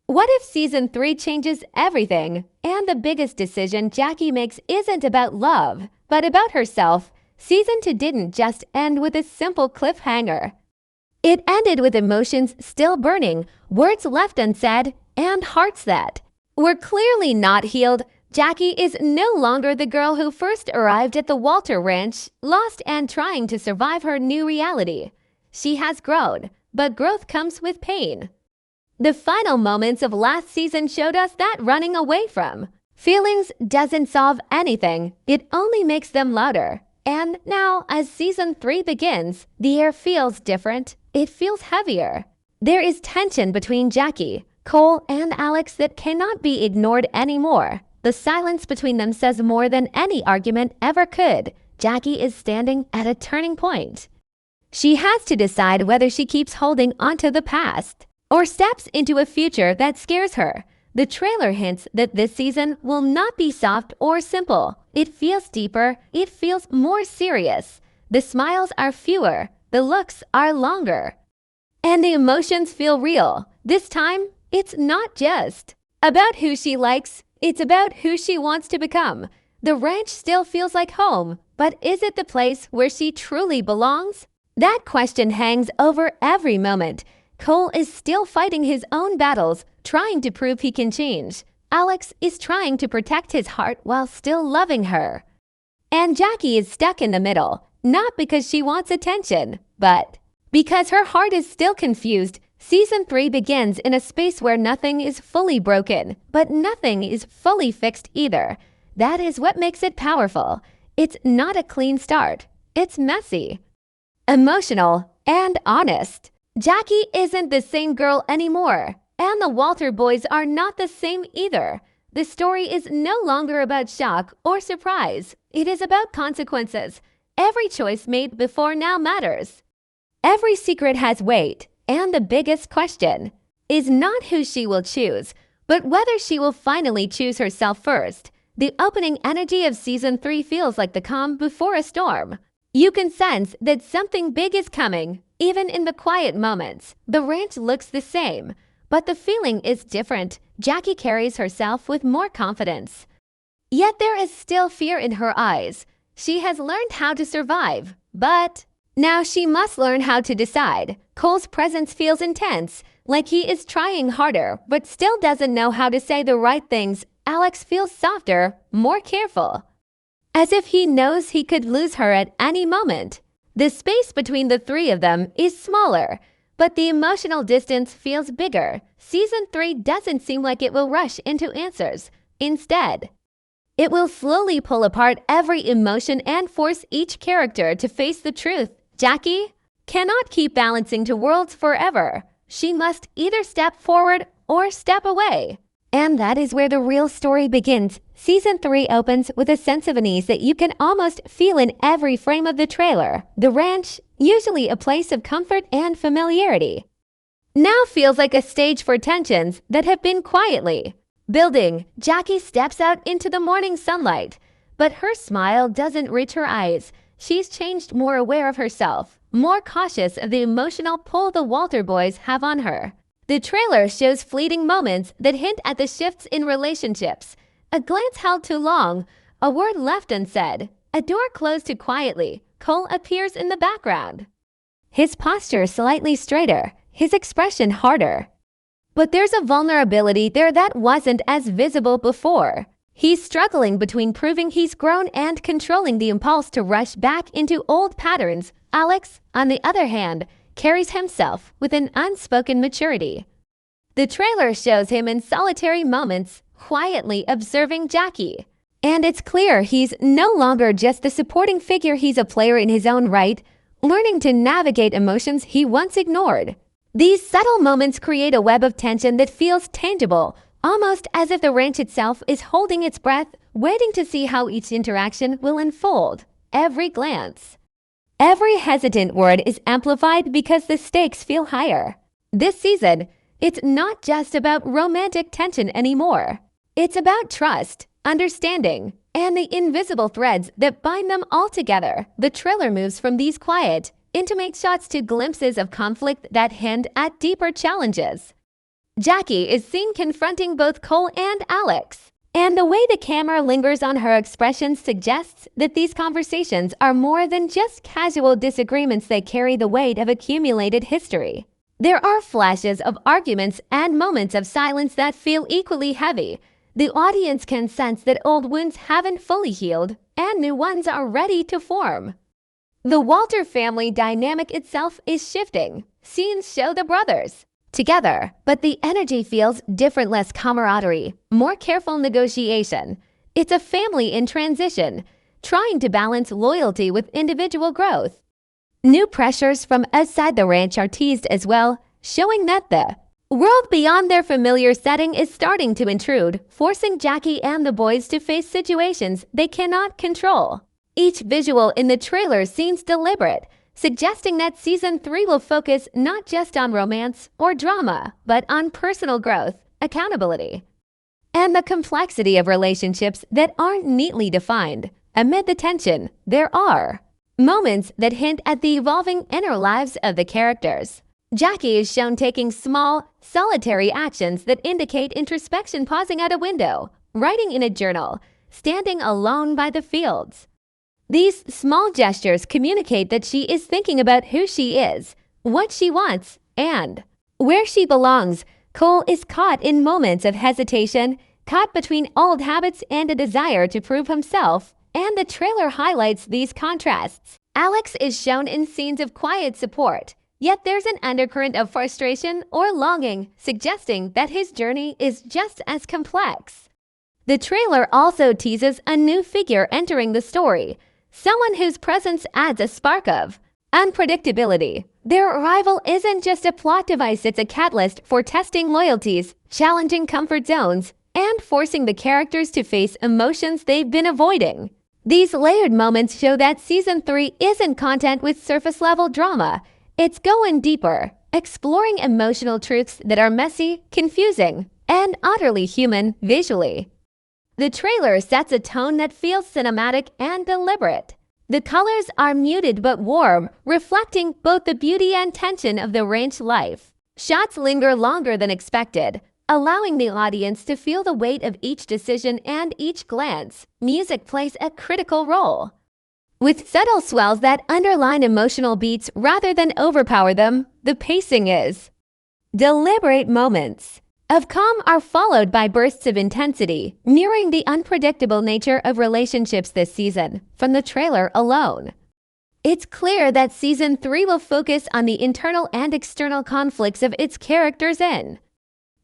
What if season 3 changes everything, and the biggest decision Jackie makes isn't about love, but about herself? Season 2 didn't just end with a simple cliffhanger. It ended with emotions still burning, words left unsaid, and hearts that were clearly not healed. Jackie is no longer the girl who first arrived at the Walter Ranch, lost and trying to survive her new reality. She has grown, but growth comes with pain. The final moments of last season showed us that running away from feelings doesn't solve anything, it only makes them louder. And now, as season 3 begins, the air feels different. It feels heavier. There is tension between Jackie, Cole, and Alex that cannot be ignored anymore. The silence between them says more than any argument ever could. Jackie is standing at a turning point. She has to decide whether she keeps holding onto the past or steps into a future that scares her. The trailer hints that this season will not be soft or simple. It feels deeper, it feels more serious. The smiles are fewer, the looks are longer. And the emotions feel real. This time, it's not just about who she likes, it's about who she wants to become. The ranch still feels like home, but is it the place where she truly belongs? That question hangs over every moment. Cole is still fighting his own battles, trying to prove he can change. Alex is trying to protect his heart while still loving her. And Jackie is stuck in the middle, not because she wants attention, but because her heart is still confused. Season 3 begins in a space where nothing is fully broken, but nothing is fully fixed either. That is what makes it powerful. It's not a clean start. It's messy, emotional, and honest. Jackie isn't the same girl anymore, and the Walter boys are not the same either. The story is no longer about shock or surprise. It is about consequences. Every choice made before now matters. Every secret has weight, and the biggest question is not who she will choose, but whether she will finally choose herself first. The opening energy of season 3 feels like the calm before a storm. You can sense that something big is coming, even in the quiet moments. The ranch looks the same, but the feeling is different. Jackie carries herself with more confidence. Yet there is still fear in her eyes. She has learned how to survive, but now she must learn how to decide. Cole's presence feels intense, like he is trying harder, but still doesn't know how to say the right things. Alex feels softer, more careful, as if he knows he could lose her at any moment. The space between the three of them is smaller, but the emotional distance feels bigger. Season 3 doesn't seem like it will rush into answers. Instead, it will slowly pull apart every emotion and force each character to face the truth. Jackie cannot keep balancing two worlds forever. She must either step forward or step away. And that is where the real story begins. Season 3 opens with a sense of unease that you can almost feel in every frame of the trailer. The ranch, usually a place of comfort and familiarity, now feels like a stage for tensions that have been quietly building. Jackie steps out into the morning sunlight, but her smile doesn't reach her eyes. She's changed, more aware of herself, more cautious of the emotional pull the Walter boys have on her. The trailer shows fleeting moments that hint at the shifts in relationships. A glance held too long, a word left unsaid, a door closed too quietly. Cole appears in the background, his posture slightly straighter, his expression harder. But there's a vulnerability there that wasn't as visible before. He's struggling between proving he's grown and controlling the impulse to rush back into old patterns. Alex, on the other hand, carries himself with an unspoken maturity. The trailer shows him in solitary moments, quietly observing Jackie. And it's clear he's no longer just the supporting figure, he's a player in his own right, learning to navigate emotions he once ignored. These subtle moments create a web of tension that feels tangible, almost as if the ranch itself is holding its breath, waiting to see how each interaction will unfold. Every glance, every hesitant word is amplified because the stakes feel higher. This season, it's not just about romantic tension anymore. It's about trust, understanding, and the invisible threads that bind them all together. The trailer moves from these quiet, intimate shots to glimpses of conflict that hint at deeper challenges. Jackie is seen confronting both Cole and Alex, and the way the camera lingers on her expressions suggests that these conversations are more than just casual disagreements that carry the weight of accumulated history. There are flashes of arguments and moments of silence that feel equally heavy. The audience can sense that old wounds haven't fully healed and new ones are ready to form. The Walter family dynamic itself is shifting. Scenes show the brothers together, but the energy feels different, less camaraderie, more careful negotiation. It's a family in transition, trying to balance loyalty with individual growth. New pressures from outside the ranch are teased as well, showing that the world beyond their familiar setting is starting to intrude, forcing Jackie and the boys to face situations they cannot control. Each visual in the trailer seems deliberate, suggesting that Season 3 will focus not just on romance or drama, but on personal growth, accountability, and the complexity of relationships that aren't neatly defined. Amid the tension, there are moments that hint at the evolving inner lives of the characters. Jackie is shown taking small, solitary actions that indicate introspection, pausing at a window, writing in a journal, standing alone by the fields. These small gestures communicate that she is thinking about who she is, what she wants, and where she belongs. Cole is caught in moments of hesitation, caught between old habits and a desire to prove himself, and the trailer highlights these contrasts. Alex is shown in scenes of quiet support, yet there's an undercurrent of frustration or longing, suggesting that his journey is just as complex. The trailer also teases a new figure entering the story, someone whose presence adds a spark of unpredictability. Their arrival isn't just a plot device, it's a catalyst for testing loyalties, challenging comfort zones, and forcing the characters to face emotions they've been avoiding. These layered moments show that Season 3 isn't content with surface-level drama. It's going deeper, exploring emotional truths that are messy, confusing, and utterly human visually. The trailer sets a tone that feels cinematic and deliberate. The colors are muted but warm, reflecting both the beauty and tension of the ranch life. Shots linger longer than expected, allowing the audience to feel the weight of each decision and each glance. Music plays a critical role, with subtle swells that underline emotional beats rather than overpower them. The pacing is deliberate. Moments of calm are followed by bursts of intensity, mirroring the unpredictable nature of relationships this season. From the trailer alone, it's clear that Season 3 will focus on the internal and external conflicts of its characters in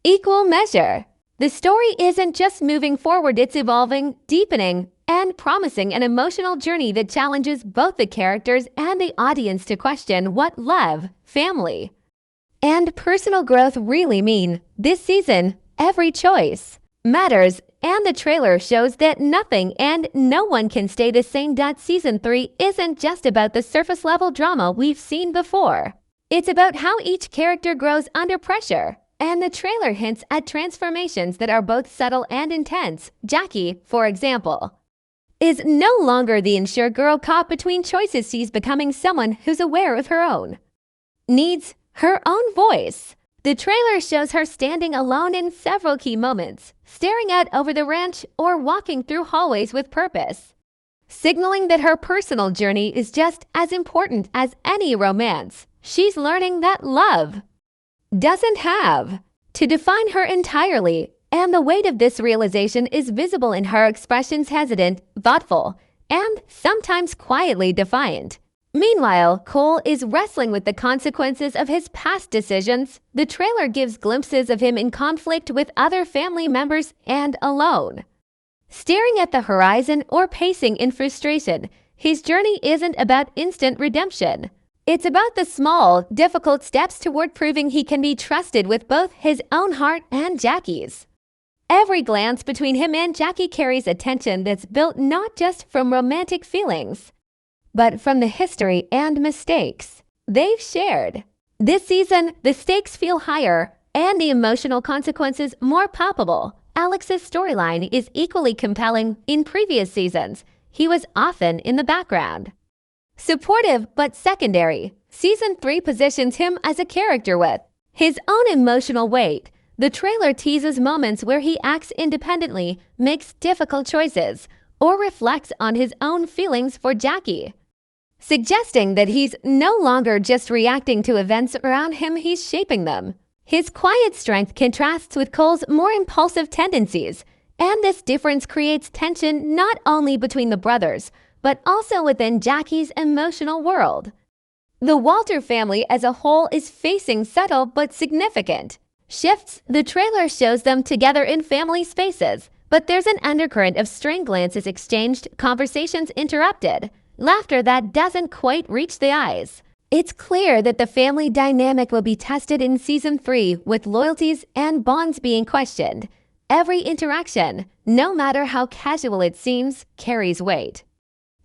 equal measure. The story isn't just moving forward, it's evolving, deepening, and promising an emotional journey that challenges both the characters and the audience to question what love, family, and personal growth really mean. This season, every choice matters, and the trailer shows that nothing and no one can stay the same. Season 3 isn't just about the surface-level drama we've seen before. It's about how each character grows under pressure, and the trailer hints at transformations that are both subtle and intense. Jackie, for example, is no longer the unsure girl caught between choices. She's becoming someone who's aware of her own needs, her own voice. The trailer shows her standing alone in several key moments, staring out over the ranch or walking through hallways with purpose, signaling that her personal journey is just as important as any romance. She's learning that love doesn't have to define her entirely, and the weight of this realization is visible in her expressions: hesitant, thoughtful, and sometimes quietly defiant. Meanwhile, Cole is wrestling with the consequences of his past decisions. The trailer gives glimpses of him in conflict with other family members and alone, staring at the horizon or pacing in frustration. His journey isn't about instant redemption. It's about the small, difficult steps toward proving he can be trusted with both his own heart and Jackie's. Every glance between him and Jackie carries a tension that's built not just from romantic feelings, but from the history and mistakes they've shared. This season, the stakes feel higher and the emotional consequences more palpable. Alex's storyline is equally compelling. In previous seasons, he was often in the background, supportive but secondary. Season 3 positions him as a character with his own emotional weight, The trailer teases moments where he acts independently, makes difficult choices, or reflects on his own feelings for Jackie, suggesting that he's no longer just reacting to events around him, he's shaping them. His quiet strength contrasts with Cole's more impulsive tendencies, and this difference creates tension not only between the brothers, but also within Jackie's emotional world. The Walter family as a whole is facing subtle but significant shifts. The trailer shows them together in family spaces, but there's an undercurrent of strained glances exchanged, conversations interrupted, laughter that doesn't quite reach the eyes. It's clear that the family dynamic will be tested in Season 3, with loyalties and bonds being questioned. Every interaction, no matter how casual it seems, carries weight,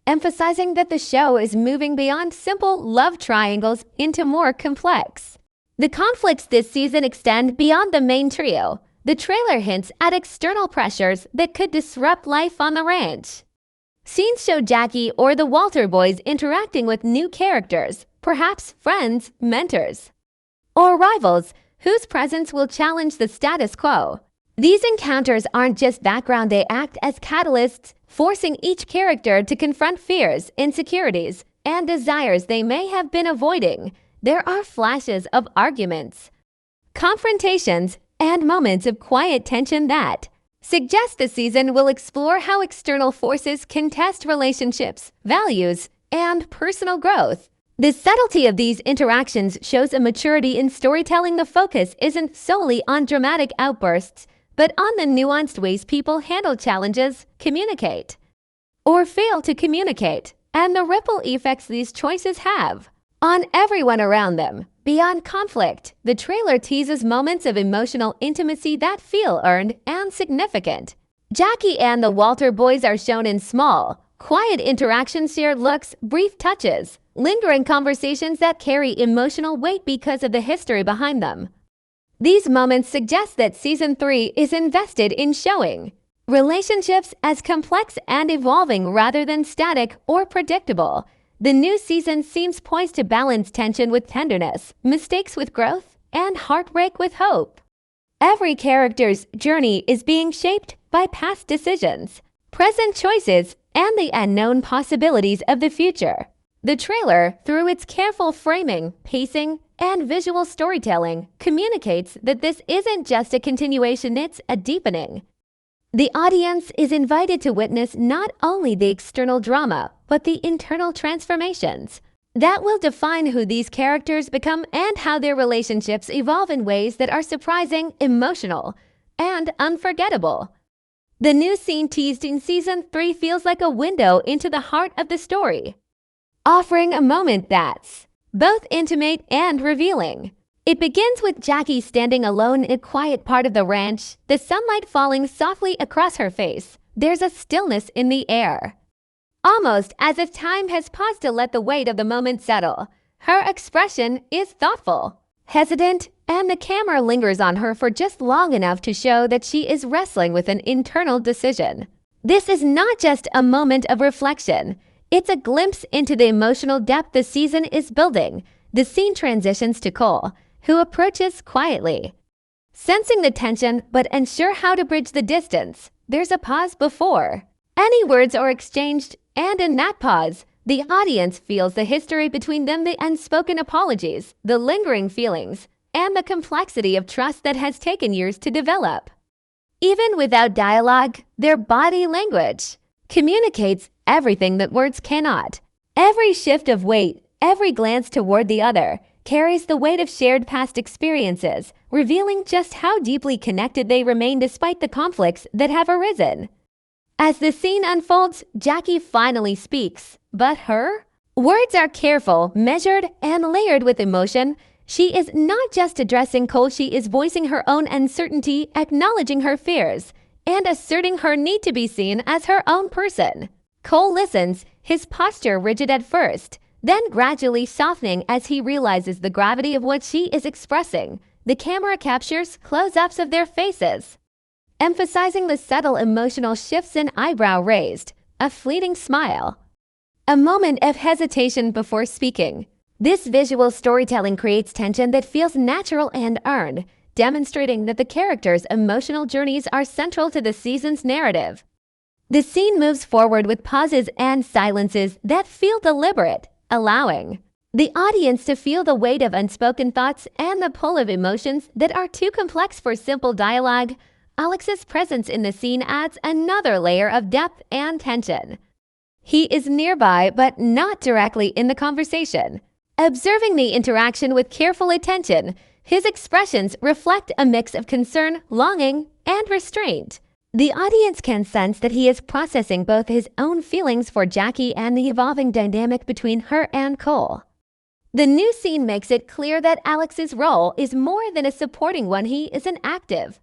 emphasizing that the show is moving beyond simple love triangles into more complex. The conflicts this season extend beyond the main trio. The trailer hints at external pressures that could disrupt life on the ranch. Scenes show Jackie or the Walter boys interacting with new characters, perhaps friends, mentors, or rivals whose presence will challenge the status quo. These encounters aren't just background, they act as catalysts, forcing each character to confront fears, insecurities, and desires they may have been avoiding. There are flashes of arguments, confrontations, and moments of quiet tension that suggest the season will explore how external forces can test relationships, values, and personal growth. The subtlety of these interactions shows a maturity in storytelling. The focus isn't solely on dramatic outbursts, but on the nuanced ways people handle challenges, communicate, or fail to communicate, and the ripple effects these choices have on everyone around them. Beyond conflict, the trailer teases moments of emotional intimacy that feel earned and significant. Jackie and the Walter boys are shown in small, quiet interactions, shared looks, brief touches, lingering conversations that carry emotional weight because of the history behind them. These moments suggest that Season 3 is invested in showing relationships as complex and evolving rather than static or predictable. The new season seems poised to balance tension with tenderness, mistakes with growth, and heartbreak with hope. Every character's journey is being shaped by past decisions, present choices, and the unknown possibilities of the future. The trailer, through its careful framing, pacing, and visual storytelling, communicates that this isn't just a continuation, it's a deepening. The audience is invited to witness not only the external drama, but the internal transformations that will define who these characters become and how their relationships evolve in ways that are surprising, emotional, and unforgettable. The new scene teased in Season 3 feels like a window into the heart of the story, offering a moment that's both intimate and revealing. It begins with Jackie standing alone in a quiet part of the ranch, the sunlight falling softly across her face. There's a stillness in the air, almost as if time has paused to let the weight of the moment settle. Her expression is thoughtful, hesitant, and the camera lingers on her for just long enough to show that she is wrestling with an internal decision. This is not just a moment of reflection. It's a glimpse into the emotional depth the season is building. The scene transitions to Cole, who approaches quietly, sensing the tension but unsure how to bridge the distance. There's a pause before any words are exchanged, and in that pause, the audience feels the history between them, the unspoken apologies, the lingering feelings, and the complexity of trust that has taken years to develop. Even without dialogue, their body language communicates everything that words cannot. Every shift of weight, every glance toward the other, carries the weight of shared past experiences, revealing just how deeply connected they remain despite the conflicts that have arisen. As the scene unfolds, Jackie finally speaks, but her words are careful, measured, and layered with emotion. She is not just addressing Cole, she is voicing her own uncertainty, acknowledging her fears, and asserting her need to be seen as her own person. Cole listens, his posture rigid at first, then gradually softening as he realizes the gravity of what she is expressing. The camera captures close-ups of their faces, emphasizing the subtle emotional shifts in eyebrow raised, a fleeting smile, a moment of hesitation before speaking. This visual storytelling creates tension that feels natural and earned. demonstrating that the characters' emotional journeys are central to the season's narrative. The scene moves forward with pauses and silences that feel deliberate, allowing the audience to feel the weight of unspoken thoughts and the pull of emotions that are too complex for simple dialogue. Alex's presence in the scene adds another layer of depth and tension. He is nearby but not directly in the conversation. Observing the interaction with careful attention, his expressions reflect a mix of concern, longing, and restraint. The audience can sense that he is processing both his own feelings for Jackie and the evolving dynamic between her and Cole. The new scene makes it clear that Alex's role is more than a supporting one. He is an active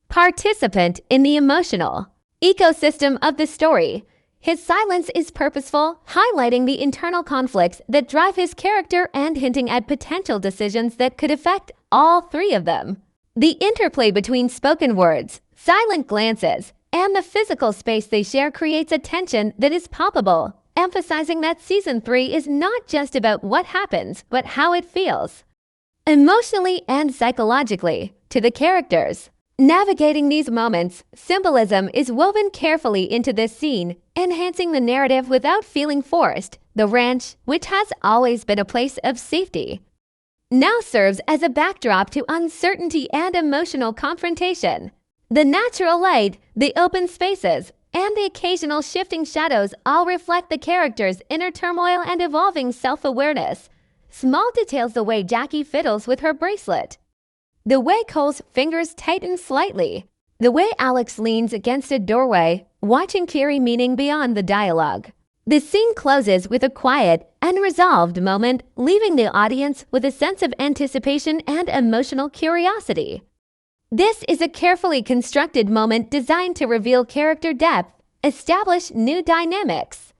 participant in the emotional ecosystem of the story. His silence is purposeful, highlighting the internal conflicts that drive his character and hinting at potential decisions that could affect all three of them. The interplay between spoken words, silent glances, and the physical space they share creates a tension that is palpable, emphasizing that Season 3 is not just about what happens, but how it feels, emotionally and psychologically, to the characters. Navigating these moments, symbolism is woven carefully into this scene, enhancing the narrative without feeling forced. The ranch, which has always been a place of safety, now serves as a backdrop to uncertainty and emotional confrontation. The natural light, the open spaces, and the occasional shifting shadows all reflect the character's inner turmoil and evolving self-awareness. Small details: the way Jackie fiddles with her bracelet, the way Cole's fingers tighten slightly, the way Alex leans against a doorway, watching carry meaning beyond the dialogue. The scene closes with a quiet and resolved moment, leaving the audience with a sense of anticipation and emotional curiosity. This is a carefully constructed moment designed to reveal character depth, establish new dynamics,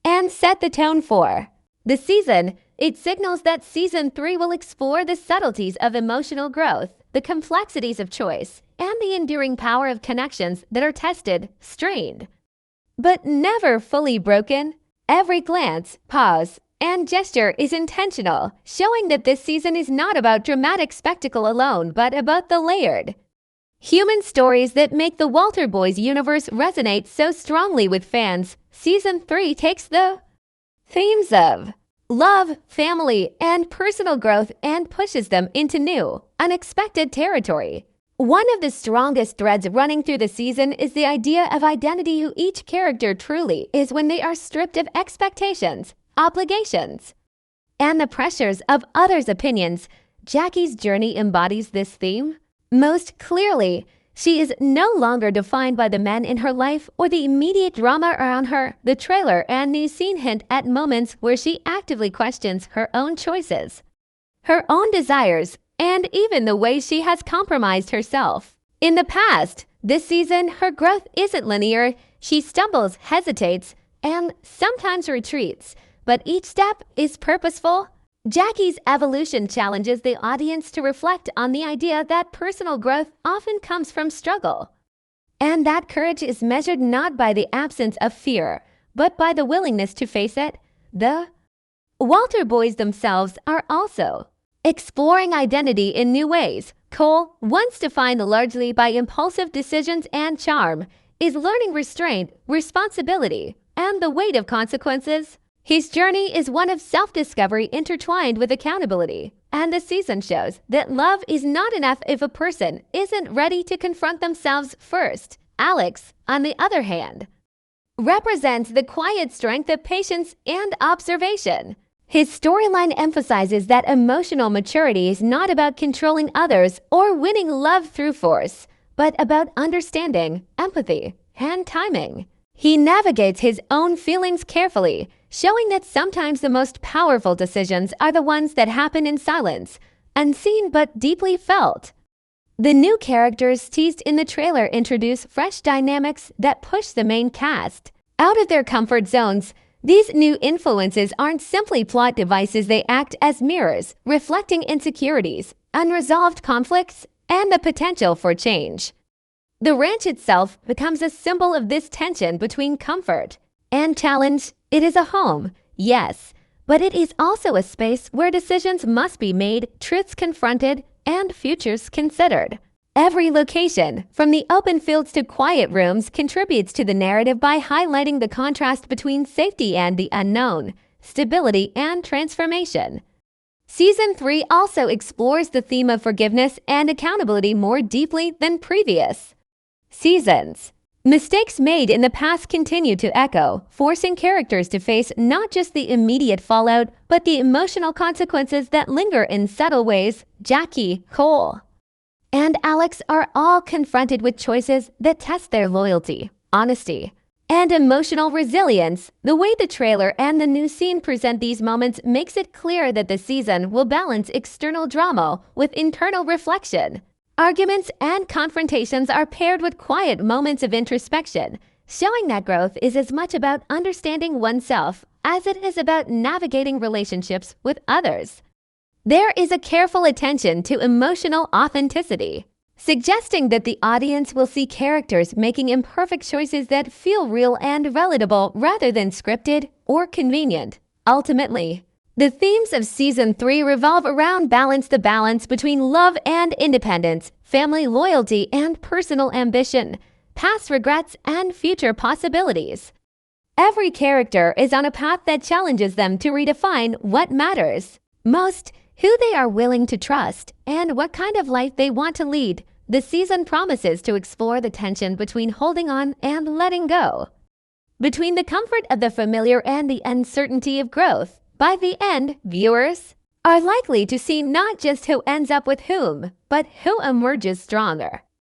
and set the tone for the season. It signals that Season 3 will explore the subtleties of emotional growth, the complexities of choice, and the enduring power of connections that are tested, strained, but never fully broken. Every glance, pause, and gesture is intentional, showing that this season is not about dramatic spectacle alone, but about the layered human stories that make the Walter Boys universe resonate so strongly with fans. Season 3 takes the themes of love, family, and personal growth and pushes them into new, unexpected territory. One of the strongest threads running through the season is the idea of identity, who each character truly is when they are stripped of expectations, obligations, and the pressures of others' opinions. Jackie's journey embodies this theme most clearly. She is no longer defined by the men in her life or the immediate drama around her. The trailer and new scene hint at moments where she actively questions her own choices, her own desires, and even the way she has compromised herself. In the past, this season, her growth isn't linear. She stumbles, hesitates, and sometimes retreats, but each step is purposeful. Jackie's evolution challenges the audience to reflect on the idea that personal growth often comes from struggle, and that courage is measured not by the absence of fear, but by the willingness to face it. The Walter Boys themselves are also exploring identity in new ways. Cole, once defined largely by impulsive decisions and charm, is learning restraint, responsibility, and the weight of consequences. His journey is one of self-discovery intertwined with accountability, and the season shows that love is not enough if a person isn't ready to confront themselves first. Alex, on the other hand, represents the quiet strength of patience and observation. His storyline emphasizes that emotional maturity is not about controlling others or winning love through force, but about understanding, empathy, and timing. He navigates his own feelings carefully, showing that sometimes the most powerful decisions are the ones that happen in silence, unseen but deeply felt. The new characters teased in the trailer introduce fresh dynamics that push the main cast out of their comfort zones. These new influences aren't simply plot devices, they act as mirrors, reflecting insecurities, unresolved conflicts, and the potential for change. The ranch itself becomes a symbol of this tension between comfort and challenge. It is a home, yes, but it is also a space where decisions must be made, truths confronted, and futures considered. Every location, from the open fields to quiet rooms, contributes to the narrative by highlighting the contrast between safety and the unknown, stability and transformation. Season 3 also explores the theme of forgiveness and accountability more deeply than previous seasons. Mistakes made in the past continue to echo, forcing characters to face not just the immediate fallout, but the emotional consequences that linger in subtle ways. Jackie, Cole, and Alex are all confronted with choices that test their loyalty, honesty, and emotional resilience. The way the trailer and the new scene present these moments makes it clear that the season will balance external drama with internal reflection. Arguments and confrontations are paired with quiet moments of introspection, showing that growth is as much about understanding oneself as it is about navigating relationships with others. There is a careful attention to emotional authenticity, suggesting that the audience will see characters making imperfect choices that feel real and relatable rather than scripted or convenient. Ultimately, the themes of Season 3 revolve around the balance between love and independence, family loyalty and personal ambition, past regrets and future possibilities. Every character is on a path that challenges them to redefine what matters most, who they are willing to trust, and what kind of life they want to lead. The season promises to explore the tension between holding on and letting go, between the comfort of the familiar and the uncertainty of growth. By the end, viewers are likely to see not just who ends up with whom, but who emerges stronger.